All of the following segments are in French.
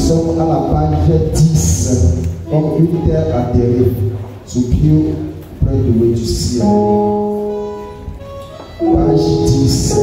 sommes à la page 10, comme une terre atterrée, sous pied près de l'eau du ciel. Page 10.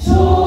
So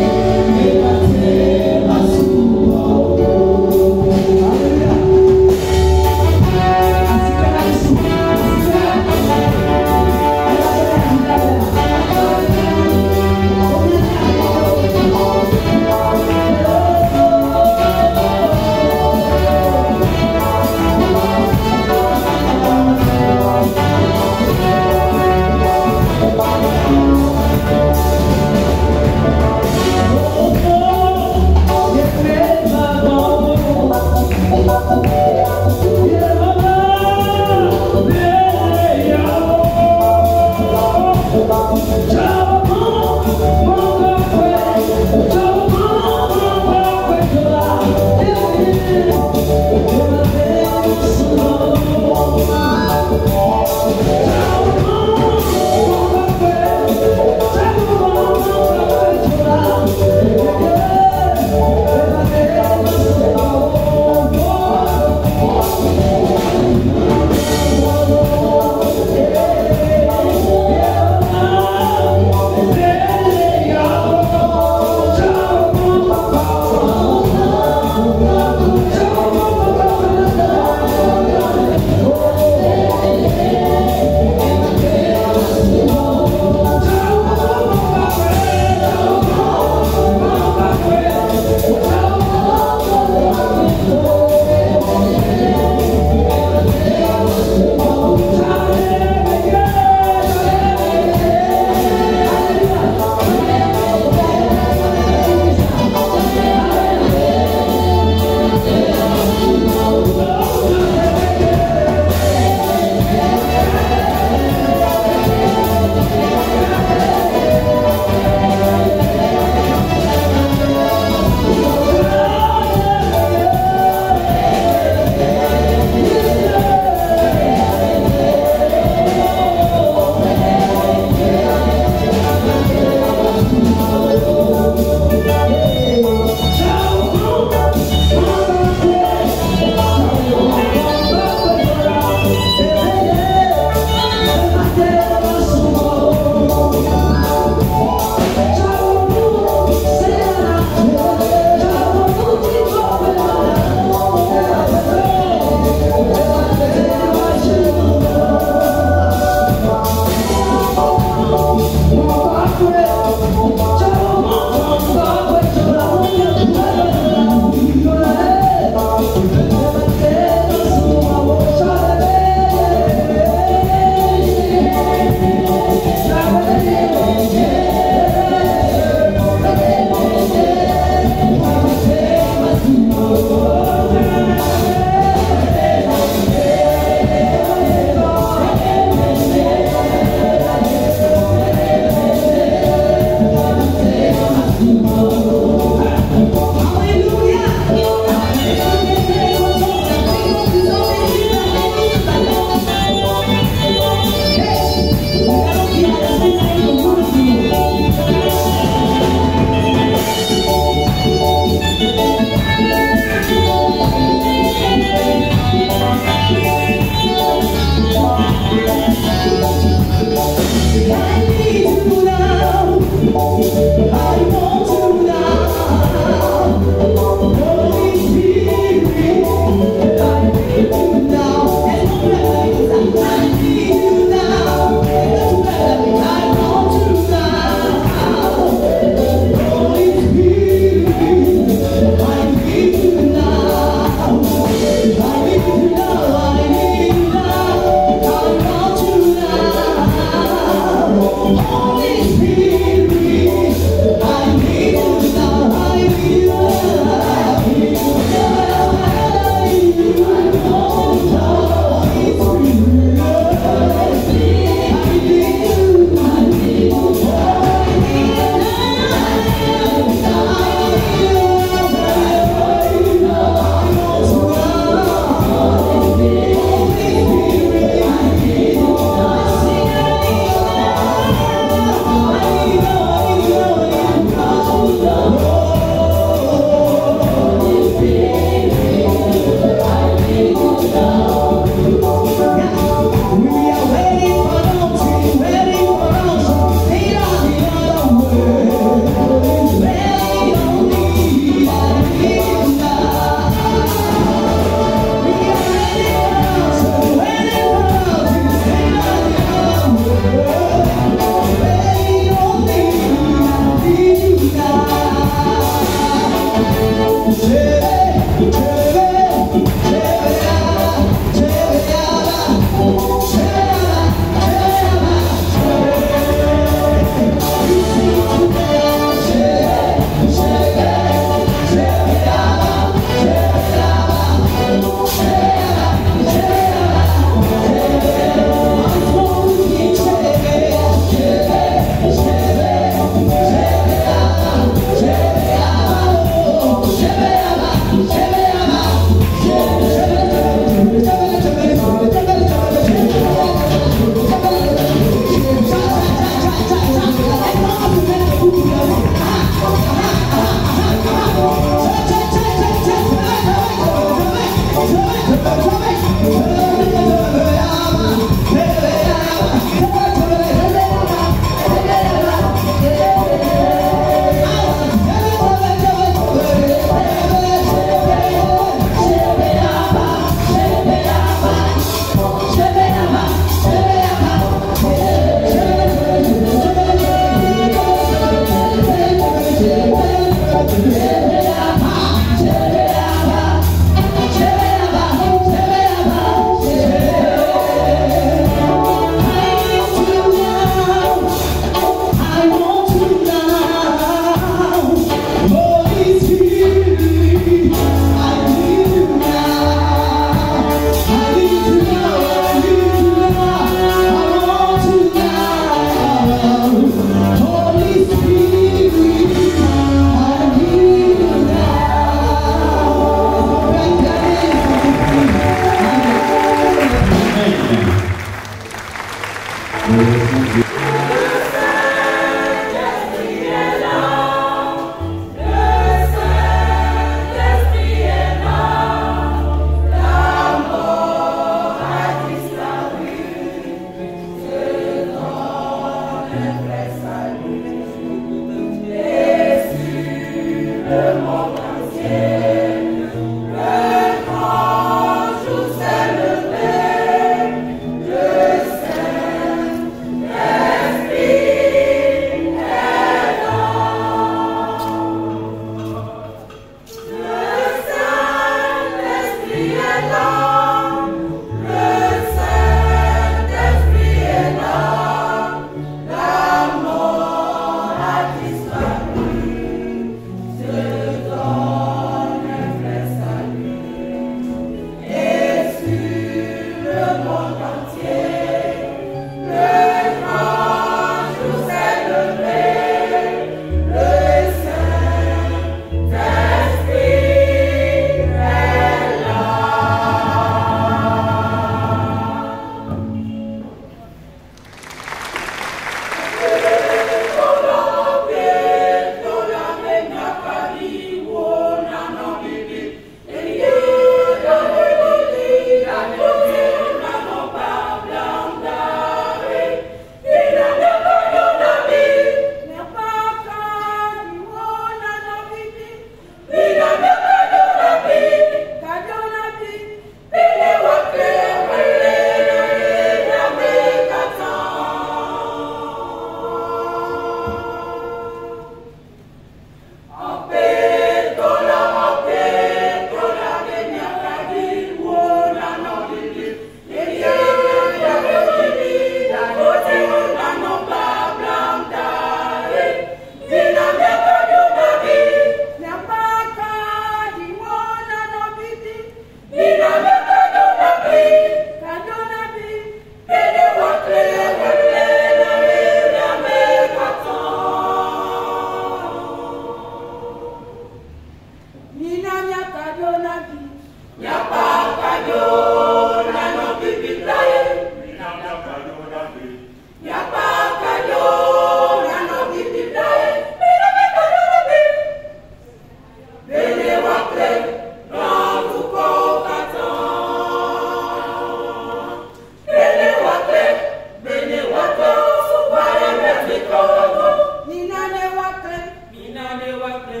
Viva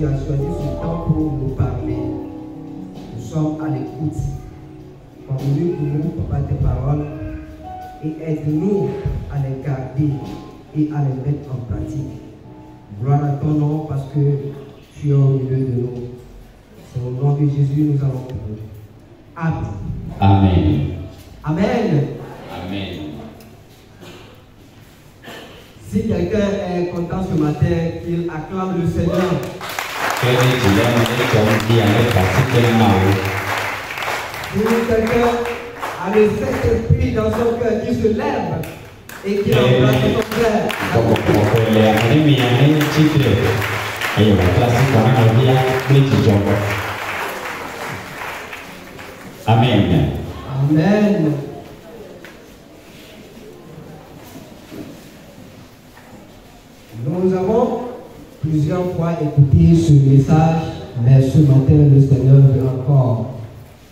tu as choisi ce temps pour nous parler. Nous sommes à l'écoute. Continue pour nous, Papa, tes paroles et aide-nous à les garder et à les mettre en pratique. Gloire à ton nom parce que tu es au milieu de nous. C'est au nom de Jésus nous allons prier. Amen. Amen. Amen. Amen. Si quelqu'un est content ce matin, qu'il acclame le Seigneur. Si quelqu'un a le Saint-Esprit dans son cœur qui se lève et qui embrasse son frère. Amen. Amen. Nous avons plusieurs fois écouté ce message, mais ce matin, le Seigneur veut encore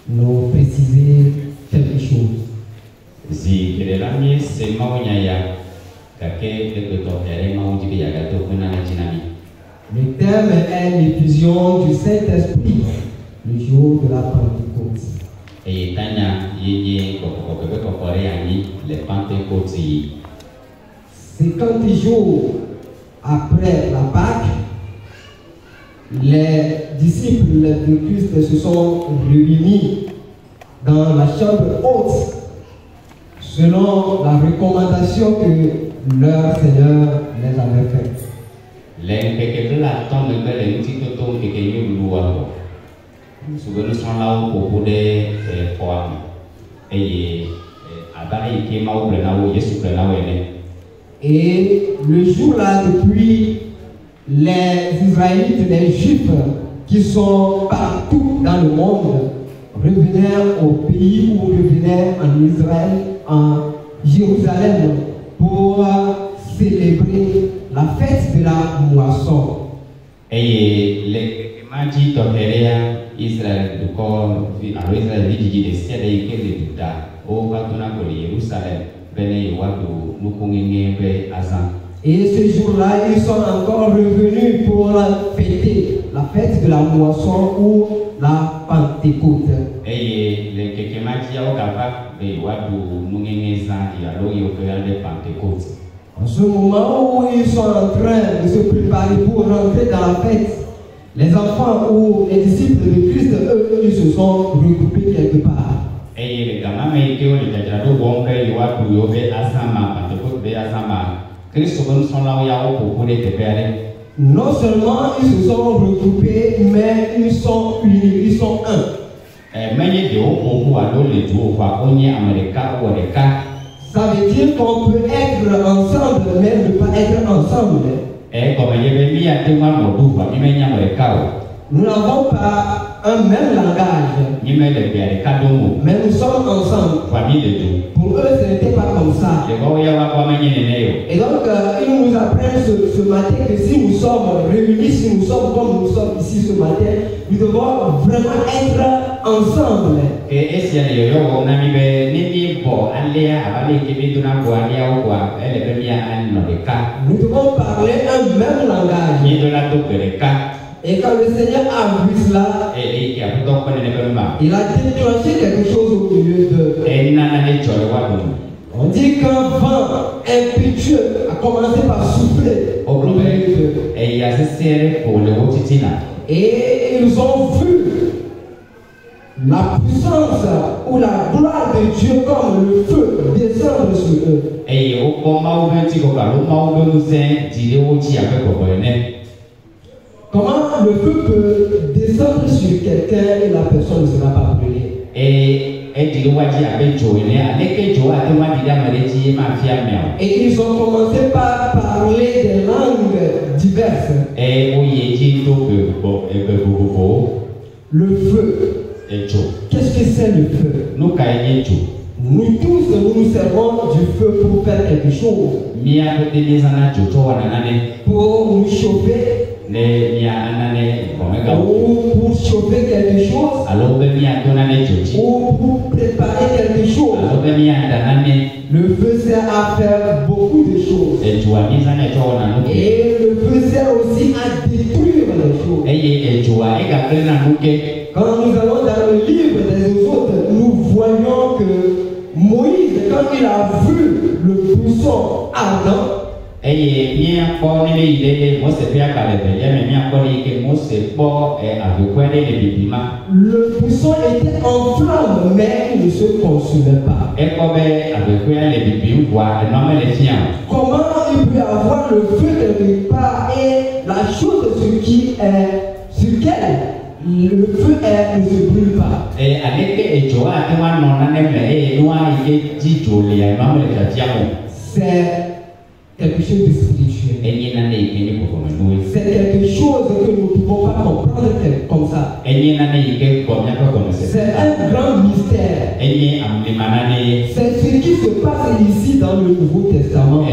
nous préciser quelque chose. Le thème est l'effusion du Saint-Esprit, le jour de la Pentecôte. C'est 50 jours après la Pâque, les disciples de Christ se sont réunis dans la chambre haute selon la recommandation que leur Seigneur les avait faite. Et le jour-là, depuis, les Israélites, les Juifs qui sont partout dans le monde, revenaient au pays ou revenaient en Israël, en Jérusalem, pour célébrer la fête de la moisson. Et les Maji Tokerea Israël du corps, Israël dit de Siade et de Duda, au Batuna pour Jérusalem, Bene Wadu, Mukungé, Azan. Et ce jour-là, ils sont encore revenus pour fêter la fête de la moisson ou la Pentecôte. Et les Kekemaji au Gaba, Wadu, Mungé, Zan, et alors il y a de Pentecôte. En ce moment où ils sont en train de se préparer pour rentrer dans la fête, les enfants ou les disciples de Christ, eux, ils se sont regroupés quelque part. Et les gamins, mais qui ont les Jadjado, bon, ils ont trouvé Asama, Pentecôte, Asama. Non seulement ils se sont regroupés, mais ils sont unis, ils sont un. Ça veut dire qu'on peut être ensemble, mais ne pas être ensemble. Nous n'avons pas un même langage, mais nous sommes ensemble. Pour eux, ce n'était pas comme ça. Et donc, ils nous apprennent ce matin que si nous sommes réunis, si nous sommes comme nous sommes ici ce matin, nous devons vraiment être ensemble. Nous devons parler un même langage. Et quand le Seigneur a vu cela, il a déclenché quelque chose au milieu d'eux. On dit qu'un vent impétueux a commencé par souffler au milieu d'eux. Et ils ont vu la puissance ou la gloire de Dieu comme le feu descendre sur eux. Comment le feu peut descendre sur quelqu'un et la personne ne sera pas brûlée? Et ils ont commencé par parler des langues diverses. Le feu. Qu'est-ce que c'est le feu? Nous tous, nous servons du feu pour faire quelque chose. Pour nous chauffer. Ou pour chauffer quelque chose. Ou pour préparer quelque chose. Le feu sert à faire beaucoup de choses. Et le feu sert aussi à détruire les choses. Quand nous allons dans le livre des autres, nous voyons que Moïse, quand il a vu le buisson ardent, le buisson était en flamme, mais il ne se consumait pas. Comment il peut y avoir le feu quelque part et la chose sur laquelle le feu ne se brûle pas? C'est quelque chose de spirituel. C'est quelque chose que nous ne pouvons pas comprendre comme ça. C'est un grand mystère. C'est ce qui se passe ici dans le Nouveau Testament. Ce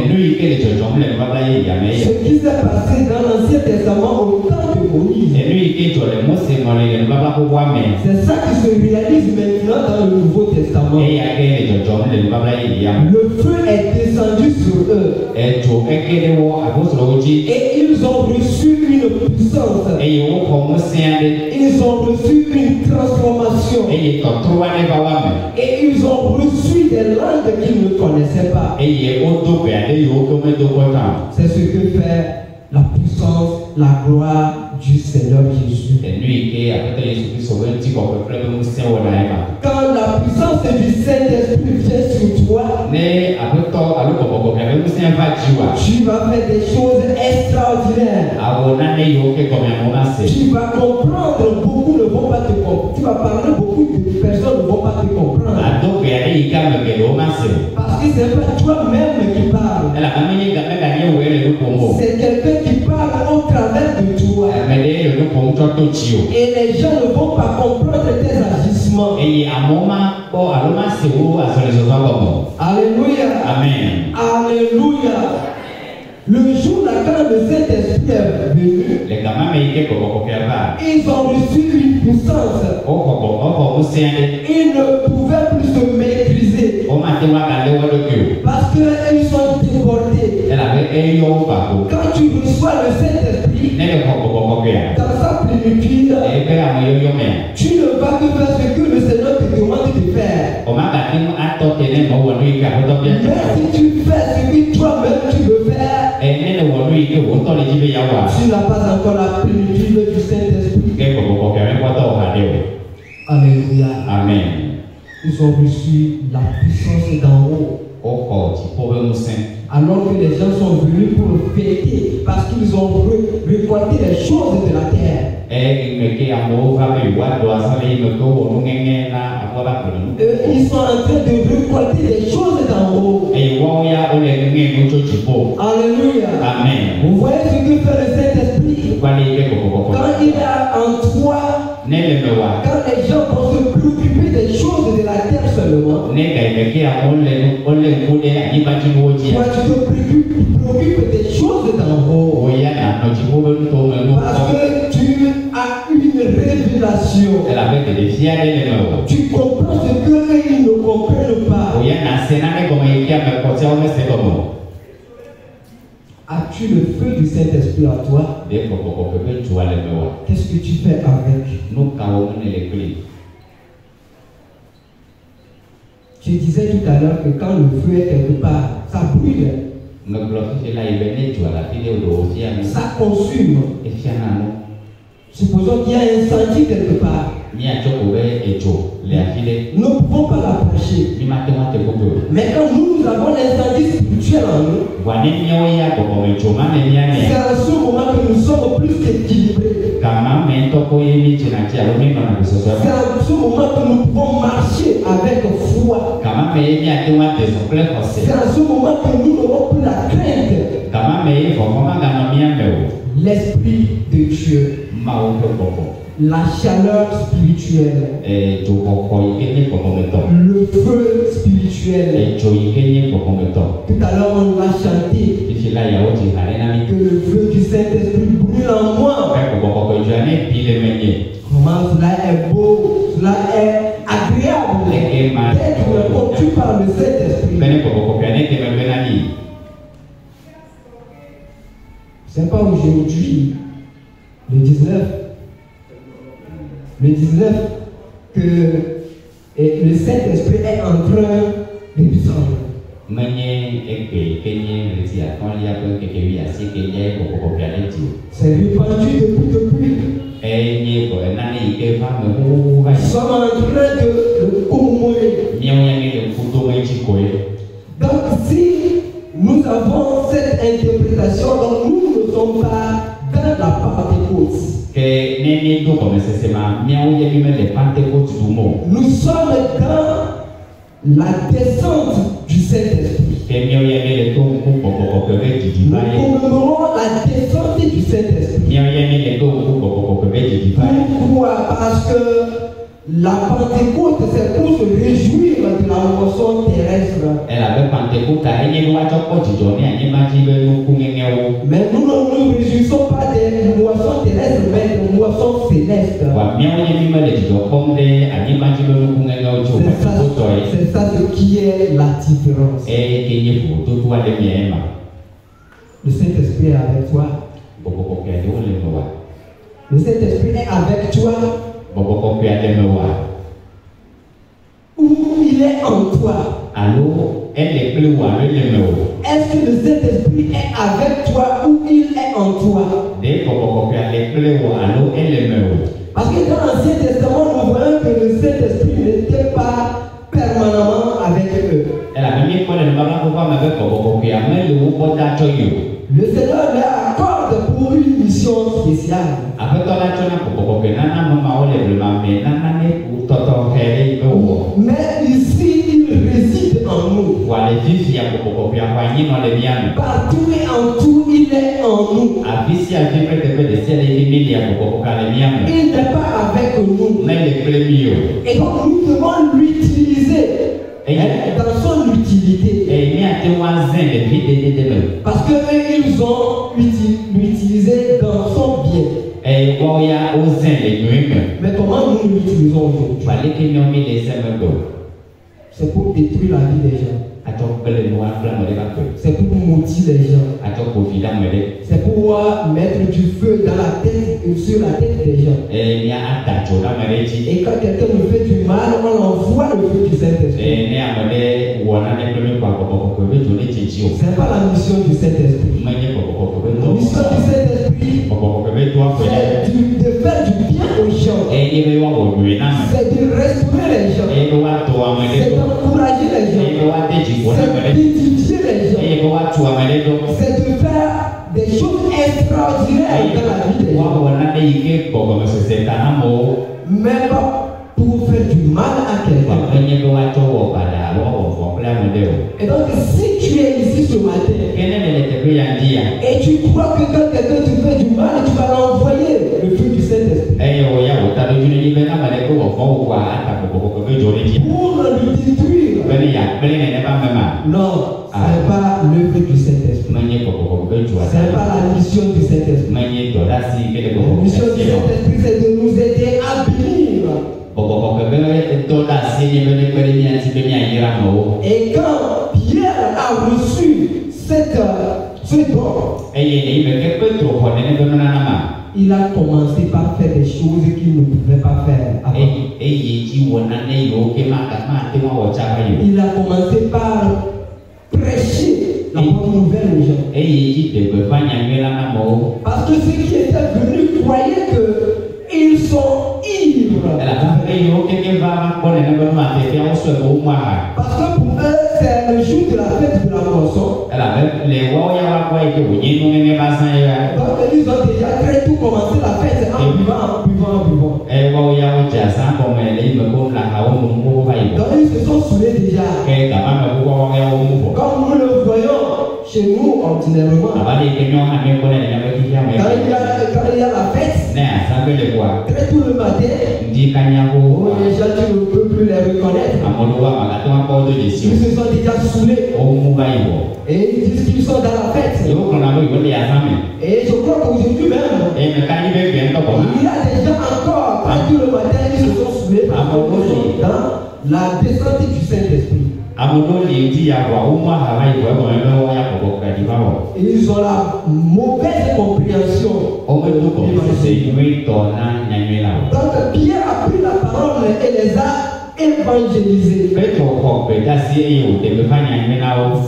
qui s'est passé dans l'Ancien Testament au temps de Moïse. C'est ça qui se réalise maintenant dans le Nouveau Testament. Le feu est descendu sur eux. Et ils ont reçu une puissance. Ils ont reçu une transformation. Et ils ont reçu des langues qu'ils ne connaissaient pas. C'est ce que fait la puissance, la gloire du Seigneur Jésus. Quand la puissance du Saint-Esprit vient sur toi, tu vas faire des choses extraordinaires. Tu vas comprendre, beaucoup ne vont pas te comprendre. Tu vas parler, beaucoup de personnes ne vont pas te comprendre. Parce que ce n'est pas toi-même qui parle. C'est quelqu'un qui parle au travers de toi. Et les gens ne vont pas comprendre tes agissements. Alléluia. Amen. Alléluia. Le jour là, quand le Saint-Esprit est venu, ils ont reçu une puissance. Ils ne pouvaient plus se maîtriser. Parce qu'ils sont débordés. Quand tu reçois le Saint-Esprit, dans sa plénitude, tu ne vas que faire ce que le Seigneur te demande de faire. Mais si tu fais ce que toi-même tu veux faire, tu n'as pas encore la plénitude du Saint-Esprit. Alléluia. Amen. Ils ont reçu la puissance d'en haut. Alors que les gens sont venus pour fêter parce qu'ils ont récolté les choses de la terre. Ils sont en train de récolter les choses d'en haut. Alléluia. Amen. Vous voyez ce que fait le Saint-Esprit? Quand il est en toi, quand les gens vont se préoccuper des choses de la terre seulement, toi tu te préoccupes des choses d'en haut. Parce que tu as une révélation. Tu comprends ce qu'eux ils ne comprennent pas. As-tu le feu du Saint-Esprit en toi? Qu'est-ce que tu fais avec? Je disais tout à l'heure que quand le feu est quelque part, ça brûle. Ça consume. Supposons qu'il y a un incendie quelque part. Nous ne pouvons pas l'approcher. Mais quand nous avons l'incendie spirituel en nous, c'est à ce moment que nous sommes plus équilibrés. C'est à ce moment que nous pouvons marcher avec foi. C'est à ce moment que nous n'aurons plus la crainte. L'Esprit de Dieu, la chaleur spirituelle, le feu spirituel. Tout à l'heure on l'a chanté, que le feu du Saint-Esprit brûle en moi. Comment cela est beau, cela est agréable d'être conduit par le Saint-Esprit. C'est pas aujourd'hui, le 19. le 19, que le Saint-Esprit est en train de descendre. C'est répandu depuis. Nous sommes en train de commémorer. Donc si nous avons cette interprétation, donc nous ne sommes pas dans la Pentecôte. Nous sommes dans la descente du Saint-Esprit. Nous commémorons la descente du Saint-Esprit. Pourquoi? Parce que la Pentecôte, c'est pour se réjouir de la moisson terrestre. Mais nous ne nous réjouissons pas des moissons terrestres, mais des moissons célestes. C'est ça ce qui est la différence. Le Saint-Esprit est avec toi. Le Saint-Esprit est avec toi. Où il est en toi. Est-ce que le Saint-Esprit est avec toi ou il est en toi? Parce que dans l'Ancien Testament, nous voyons que le Saint-Esprit n'était pas permanemment avec eux. Le Seigneur leur accorde pour une mission spéciale. Mais ici, il réside en nous. Partout et en tout, il est en nous. Il n'est pas avec nous. Et donc, nous devons l'utiliser dans son utilité. Parce que ils ont l'utilisé dans son bien. Mais comment nous l'utilisons aujourd'hui? C'est pour détruire la vie des gens. C'est pour motiver les gens. C'est pour mettre du feu dans la tête et sur la tête des gens. Et quand quelqu'un nous fait du mal, on envoie le feu du Saint-Esprit. C'est pas la mission du Saint-Esprit. La mission du Saint-Esprit, c'est de faire du bien aux gens. C'est de restaurer les gens. C'est d'encourager les gens. C'est d'étudier les gens. C'est de faire des choses extraordinaires dans la vie des gens. Mais pas pour faire du mal à quelqu'un. Et donc, si tu es ici ce matin et tu crois que quand quelqu'un te fait du mal, tu vas l'envoyer le feu du Saint-Esprit pour le détruire. Non, ce n'est pas le feu du Saint-Esprit. Ce n'est pas la mission du Saint-Esprit. La mission du Saint-Esprit, c'est de nous aider à bénir. Et quand Pierre a reçu ce don, il a commencé par faire des choses qu'il ne pouvait pas faire avant. Il a commencé par prêcher la bonne nouvelle aux gens. Parce que ceux qui étaient venus croyaient qu'ils sont ivres. Parce que pour eux, c'est le jour de la fête de la moisson. Donc ils ont déjà très tout commencé la fête en buvant. Donc ils se sont saoulés déjà. Comme nous le voyons chez nous ordinairement. Quand il y a la fête, très tôt le matin, les gens tu ne peux plus les reconnaître. Ils se sont déjà saoulés. Et ils disent qu'ils sont dans la fête. Et je crois qu'aujourd'hui même, il y a des gens encore, très tôt le matin, ils se sont saoulés dans la descente du Saint-Esprit. Ils ont la mauvaise compréhension. Donc Pierre a pris la parole et les a évangélisés.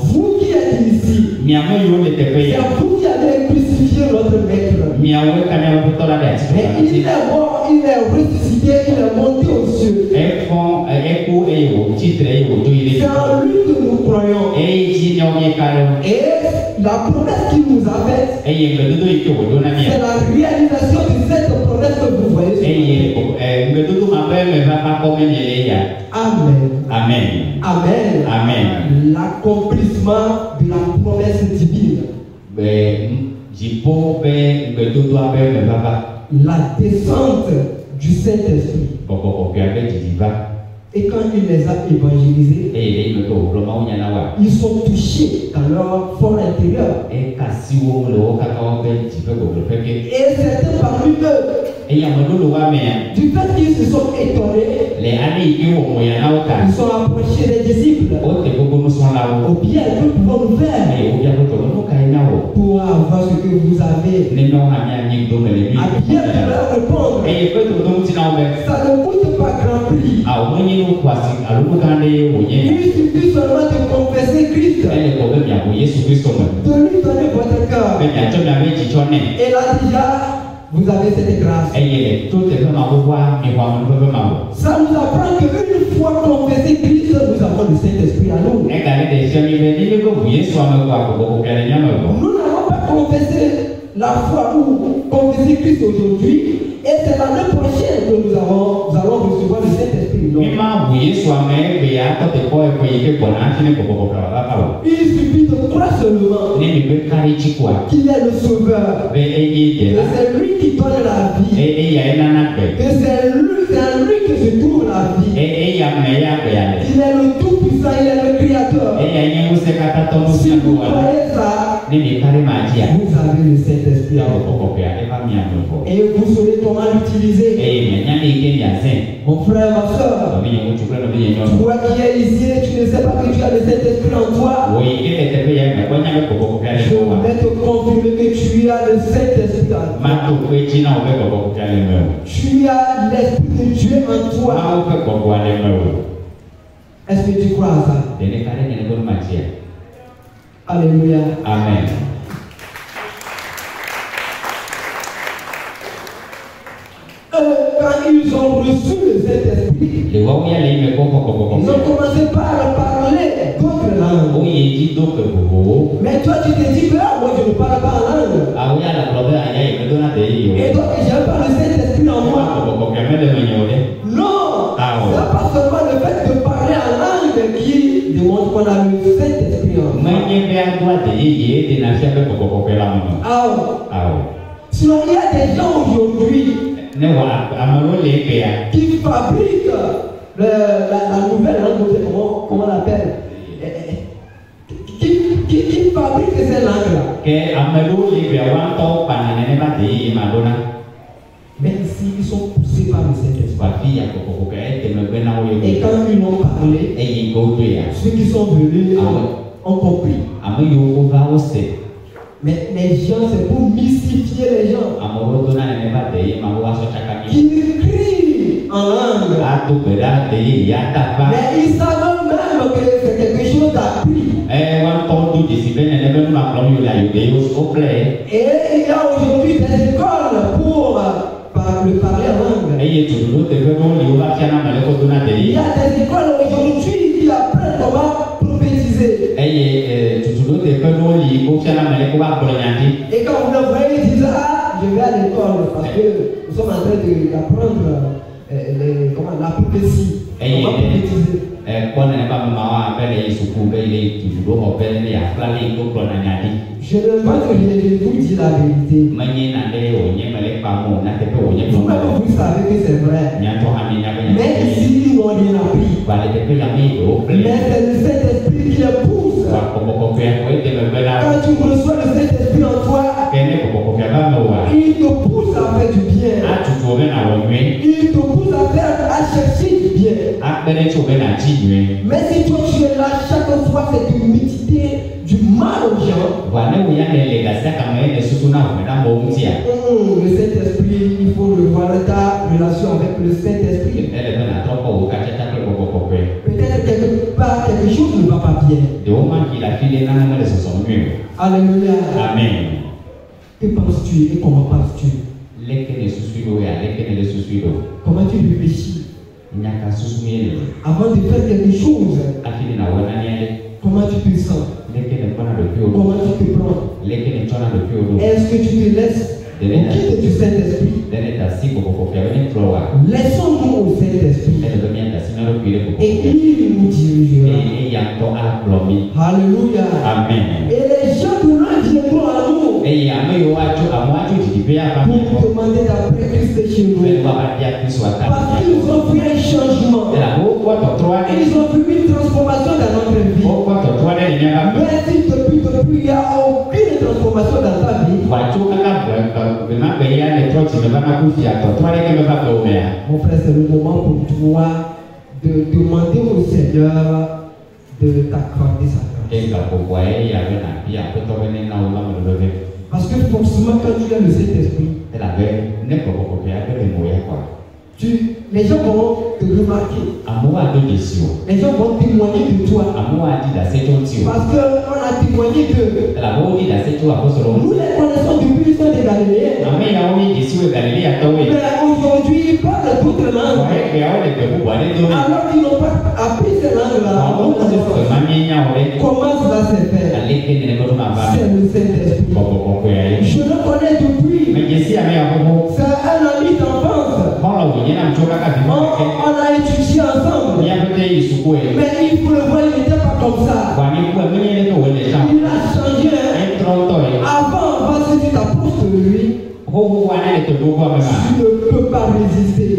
Vous qui êtes ici, c'est vous qui avez crucifié notre maître. Mais il est mort, il est ressuscité, il est monté aux cieux. C'est en lui que nous croyons. Et la promesse qu'il nous a faite, c'est la réalisation de cette promesse que vous voyez. Amen. Amen. Amen. Amen. L'accomplissement de la promesse divine. La descente du Saint-Esprit. Et quand il les a évangélisés, ils sont touchés dans leur fort intérieur. Et certains parmi eux, du fait qu'ils se sont étonnés, ils sont approchés des disciples. Au bien, que pouvons-nous faire pour avoir ce que vous avez? À bien leur répondre, ça ne coûte pas grand prix. Il suffit seulement de confesser Christ, de lui donner votre cœur. Et là déjà, vous avez cette grâce. Ça nous apprend qu'une fois confessé Christ, nous avons le Saint-Esprit à nous. Nous n'avons pas confessé la foi ou confessé Christ aujourd'hui, et c'est l'année prochaine que nous allons recevoir le Saint-Esprit. Il suffit de croire seulement qu'il est le Sauveur, que c'est lui qui donne la vie, que c'est à lui que se trouve la vie. Il est le Tout-Puissant, il est le Créateur. Si vous croyez ça, vous avez le Saint-Esprit à vous. Et vous saurez comment l'utiliser. Mon frère, ma soeur, toi qui es ici, tu ne sais pas que tu as le Saint-Esprit en toi. Je voudrais te confirmer que tu as le Saint-Esprit en toi. Tu as l'Esprit de Dieu en toi. Est-ce que tu crois à ça? Alléluia. Amen. Quand ils ont reçu le Saint-Esprit, ils ont commencé par parler d'autres langues. Mais toi, tu te dis que moi, je ne parle pas en langue. Et donc, je n'ai pas le Saint-Esprit en moi. Non, ce n'est pas seulement le fait de parler en langue qui démontre qu'on a le Saint-Esprit en moi. Sinon, il y a des gens aujourd'hui qui fabriquent la nouvelle langue, comment on l'appelle, qui fabriquent ces langues-là. Même s'ils sont poussés par le Saint-Esprit. Et quand ils ont parlé, ceux qui sont venus ont compris. Mais les gens, c'est pour mystifier les gens. Ils crient en langue. Mais ils savent même que c'est quelque chose d'appris. Et il y a aujourd'hui des écoles pour parler en langue. Il y a des écoles aujourd'hui qui apprennent comment prophétiser. Et quand vous le voyez, ils disent, je vais à l'école parce que nous sommes en train d'apprendre la prophétie. Comment prophétiser. Je ne pense que je vous dis la vérité. Vous savez que c'est vrai. Mais ici, ils n'ont rien appris. Mais c'est le Saint-Esprit qui les pousse. Quand tu reçois le Saint-Esprit en toi, il te pousse à faire du bien. Il te pousse à chercher du bien. Mais si toi tu es là, chaque fois c'est une multitude du mal aux gens. Le Saint-Esprit, il faut revoir ta relation avec le Saint-Esprit Alléluia. Amen. Que penses-tu et comment penses-tu? Comment tu réfléchis? Avant de faire quelque chose, comment tu te sens? Comment tu te prends? Est-ce que tu te laisses au guide du Saint-Esprit? Laissons-nous au Saint-Esprit et il nous dirigera. Alléluia. Amen. Et les gens de loin viendront à nous pour demander d'après Christ chez nous. Parce qu'ils ont vu un changement. Ils ont vu une transformation dans notre vie. Mais si depuis il n'y a aucune transformation dans ta vie, mon frère, c'est le moment pour toi de demander au Seigneur de t'accorder sa grâce. Parce que forcément, quand tu as le Saint-Esprit, les gens vont te remarquer. Les gens vont témoigner de toi. Parce qu'on a témoigné d'eux. Nous les connaissons depuis le temps des Galiléens. Mais aujourd'hui, ils parlent d'autres langues. Alors qu'ils n'ont pas appris ces langues-là. Comment cela s'est fait? C'est le Saint-Esprit. Je le connais depuis. C'est un ami d'enfance. On a étudié ensemble. Mais il faut le voir, il n'était pas comme ça. Il a changé. Avant, si tu t'approches de lui, tu ne peux pas résister.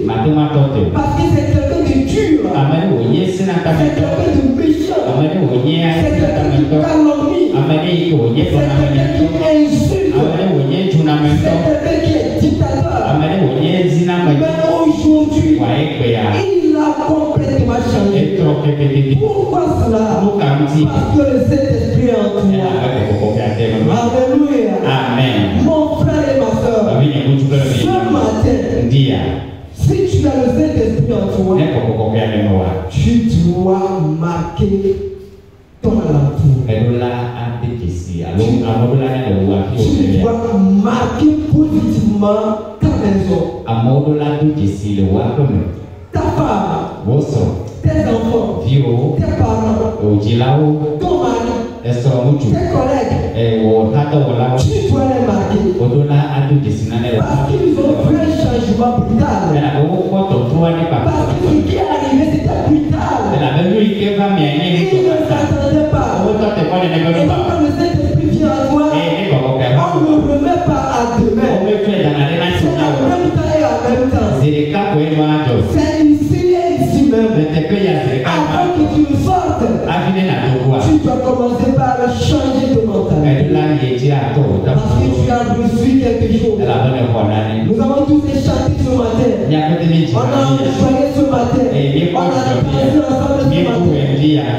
Parce que c'est quelqu'un de dur. C'est quelqu'un de méchant. C'est quelqu'un qui calomnie. C'est quelqu'un qui insulte. C'est quelqu'un qui est dictateur. Mais aujourd'hui, il a complètement changé. Pourquoi cela? Parce que le Saint-Esprit est en toi. Alléluia. Amen. Mon frère et ma soeur, ce matin, si tu as le Saint-Esprit en toi, tu dois marquer ton alentour. Tu dois marquer positivement ta maison, ta femme, tes enfants, tes parents, ton mari, tes collègues. Tu dois les marquer. Parce qu'ils ont fait un changement brutal. Parce que ce qui est arrivé, c'était brutal. Ils ne s'attendaient pas. Et quand le Saint-Esprit vient à toi, on ne le remet pas à demain. C'est en même temps et en même temps. C'est ici et ici même. Avant que tu le sortes, tu dois commencer par changer de mentalité. Parce que tu as reçu quelque chose. Nous avons tous chanté ce matin. On a envoyé ce matin. On a dansé ensemble ce matin.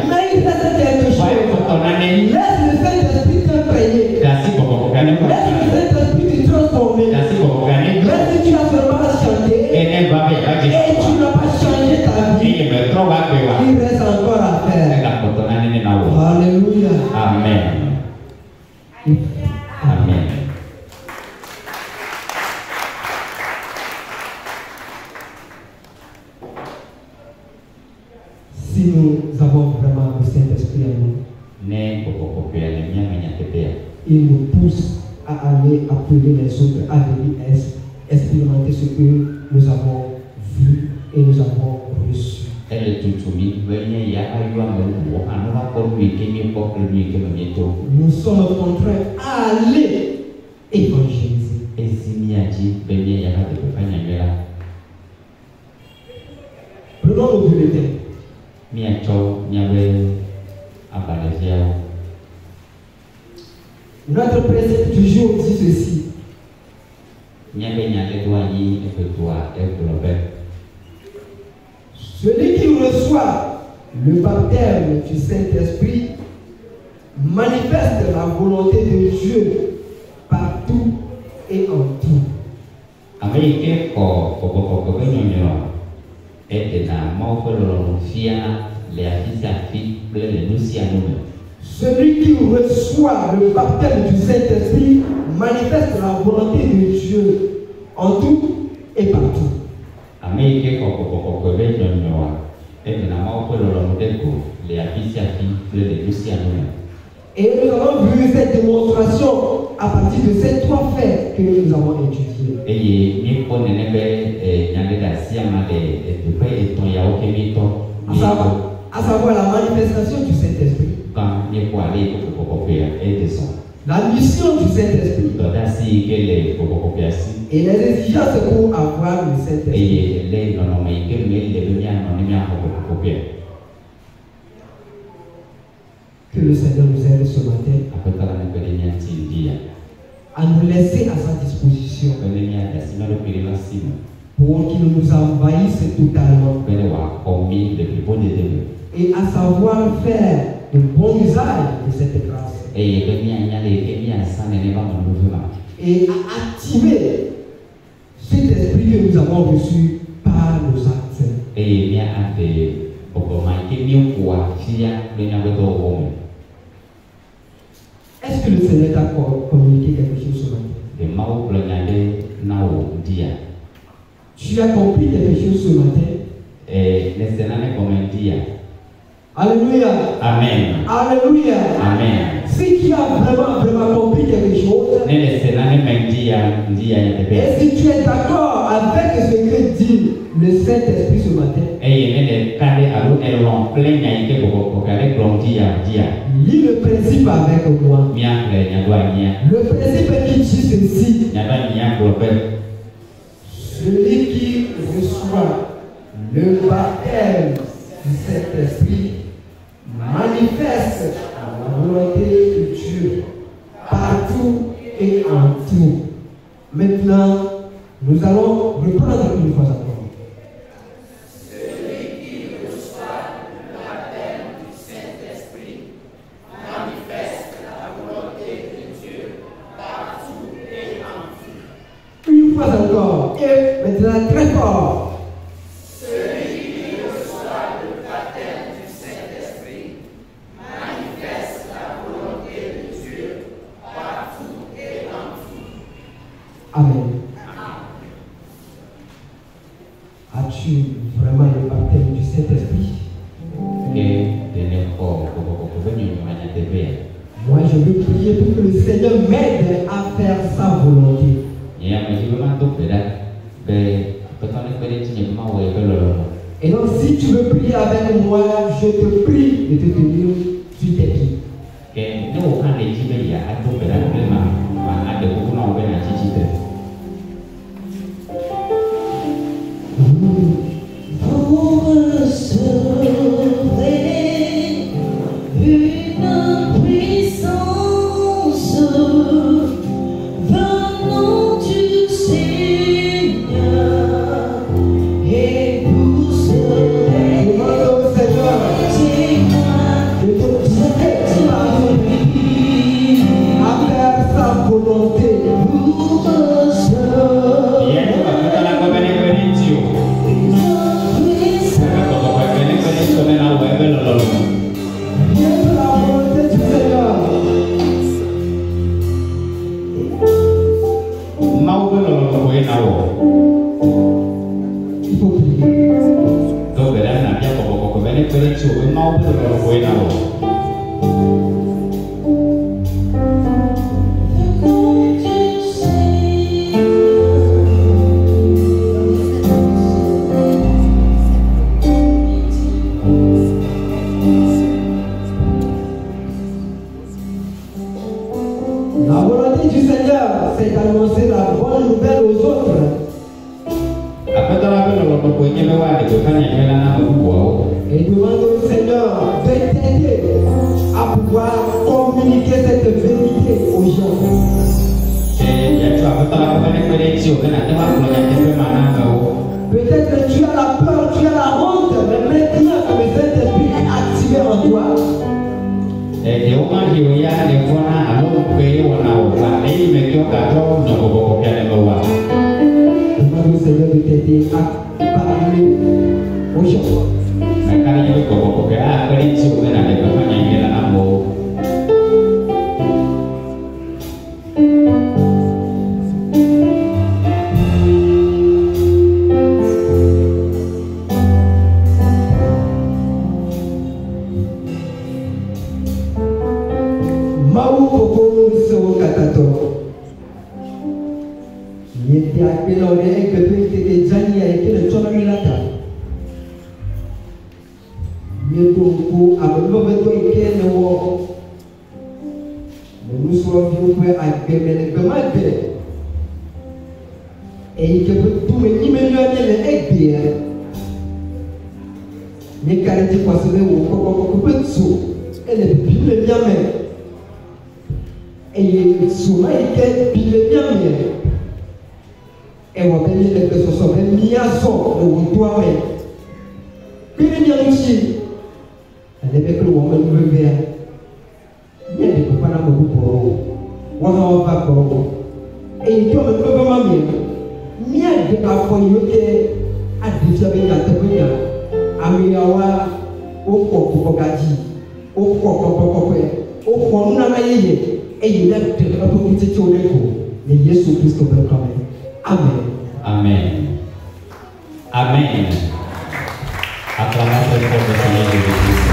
Mais il reste quelque chose. Laisse le Saint-Esprit t'imprégner. Laisse le Saint-Esprit te transformer. Même si tu as seulement chanté et tu n'as pas changé ta vie, il reste encore à faire. Alléluia. Amen. Amen. Si nous avons vraiment le Saint-Esprit en nous, il nous pousse à aller appeler les autres à venir expérimenter ce que nous avons vu et nous avons reçu. Nous sommes contraints à aller évangéliser. Prenons nos bulletins. Notre précepte du jour dit ceci. Celui qui reçoit le baptême du Saint-Esprit manifeste la volonté de Dieu partout et en tout. Celui qui reçoit le baptême du Saint-Esprit manifeste la volonté de Dieu en tout et partout. Et nous avons vu cette démonstration à partir de ces trois faits que nous avons étudiés. À savoir la manifestation du Saint-Esprit. La mission du Saint-Esprit. Et les exigences pour avoir le Saint-Esprit. Que le Seigneur nous aide ce matin à nous laisser à sa disposition pour qu'il nous envahisse totalement et à savoir faire de bon usage de cette grâce et à activer cet esprit que nous avons reçu par nos actes. Est-ce que le Seigneur t'a communiqué quelque chose ce matin? Tu as compris quelque chose ce matin? Alléluia. Amen. Alléluia. Amen. Si tu as vraiment compris quelque chose, et si tu es d'accord avec ce que dit le Saint-Esprit ce matin, lis le principe avec moi. Le principe qui dit ceci: celui qui reçoit le baptême du Saint-Esprit manifeste la volonté de Dieu partout et en tout. Maintenant, nous allons reprendre une fois encore. Celui qui reçoit le baptême du Saint-Esprit manifeste la volonté de Dieu partout et en tout. Une fois encore, et maintenant très fort. Amen. As-tu vraiment le baptême du Saint-Esprit? Moi, je veux prier pour que le Seigneur m'aide à faire sa volonté. Et donc, si tu veux prier avec moi, je te prie de te tenir sur tes pieds. Et demande au Seigneur de t'aider à pouvoir communiquer cette vérité aux gens. Peut-être que tu as la peur, tu as la honte, mais maintenant que le Saint-Esprit est activé en toi, demande au Seigneur de t'aider à parler aux gens. Yete akpela ode ekebe tete jani ya ekele chona milata. Yeto ko abelo beto ekele wo. Nous sommes venus à Bémélé, et que tout le monde est bien. Mais quand il dit quoi, c'est elle est bien, et souvent il est bien. Et on va venir les personnes sont mis à son, ou toi-même. Puis il y a aussi, elle est que le woman veut bien. Il y a des copains à beaucoup pour on va pour et il faut me faire ma mère. Mia de afoyoke adifia ya tebenya amiyawa okokokagaji okokokokokwe okonu na yeye eyi na de ko kuti chodeko ne Yesu Kristo be kame. Amen. Amen. Amen. Acclamation pour le Seigneur Jésus-Christ.